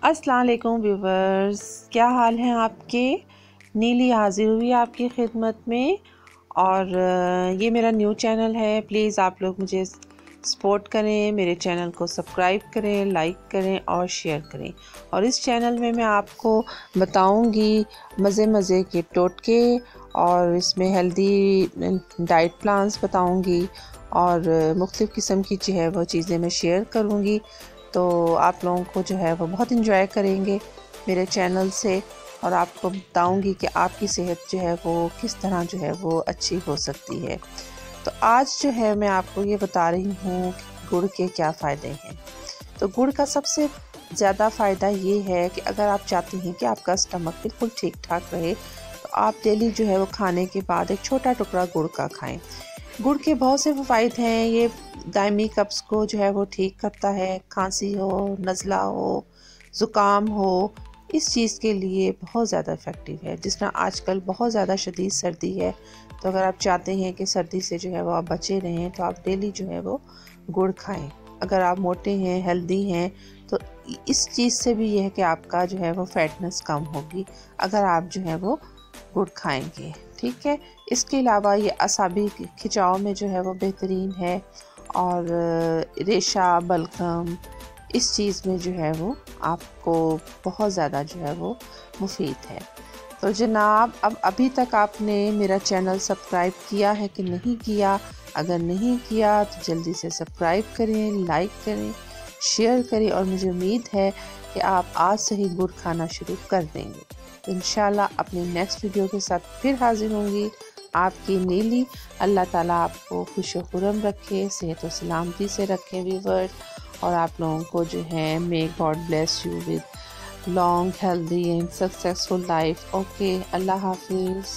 अस्सलाम वालेकुम व्यूवर्स, क्या हाल हैं आपके। नीली हाजिर हुई आपकी खिदमत में। और ये मेरा न्यू चैनल है। प्लीज़ आप लोग मुझे सपोर्ट करें, मेरे चैनल को सब्सक्राइब करें, लाइक करें और शेयर करें। और इस चैनल में मैं आपको बताऊंगी मज़े के टोटके और इसमें हेल्दी डाइट प्लान्स बताऊंगी और मुख्तलिफ़ किस्म की जो है वो चीज़ें मैं शेयर करूंगी। तो आप लोगों को जो है वो बहुत इन्जॉय करेंगे मेरे चैनल से। और आपको बताऊंगी कि आपकी सेहत जो है वो किस तरह जो है वो अच्छी हो सकती है। तो आज जो है मैं आपको ये बता रही हूँ कि गुड़ के क्या फ़ायदे हैं। तो गुड़ का सबसे ज़्यादा फ़ायदा ये है कि अगर आप चाहते हैं कि आपका स्टमक बिल्कुल ठीक ठाक रहे तो आप डेली जो है वो खाने के बाद एक छोटा टुकड़ा गुड़ का खाएं। गुड़ के बहुत से फ़वाइद हैं। ये दायमी कब्ज़ को जो है वो ठीक करता है। खांसी हो, नज़ला हो, ज़ुकाम हो, इस चीज़ के लिए बहुत ज़्यादा इफ़ेक्टिव है। जिस तरह आजकल बहुत ज़्यादा शदीद सर्दी है, तो अगर आप चाहते हैं कि सर्दी से जो है वो आप बचे रहें तो आप डेली जो है वो गुड़ खाएं। अगर आप मोटे हैं, हेल्दी हैं, तो इस चीज़ से भी यह है कि आपका जो है वो फैटनेस कम होगी अगर आप जो है वो गुड़ खाएंगे। ठीक है। इसके अलावा ये असाबी खिंचाव में जो है वो बेहतरीन है और रेशा बलगम इस चीज़ में जो है वो आपको बहुत ज़्यादा जो है वो मुफीद है। तो जनाब, अब अभी तक आपने मेरा चैनल सब्सक्राइब किया है कि नहीं किया? अगर नहीं किया तो जल्दी से सब्सक्राइब करें, लाइक करें, शेयर करें और मुझे उम्मीद है कि आप आज से ही गुड़ खाना शुरू कर देंगे। तो इंशाल्लाह अपनी नेक्स्ट वीडियो के साथ फिर हाजिर होंगी। आपकी नीली। अल्लाह ताला आपको खुश खुरम रखे, सेहत और सलामती से रखें व्यूवर्स। और आप लोगों को जो है may God bless you with long healthy and successful life. Okay, अल्लाह हाफिज़।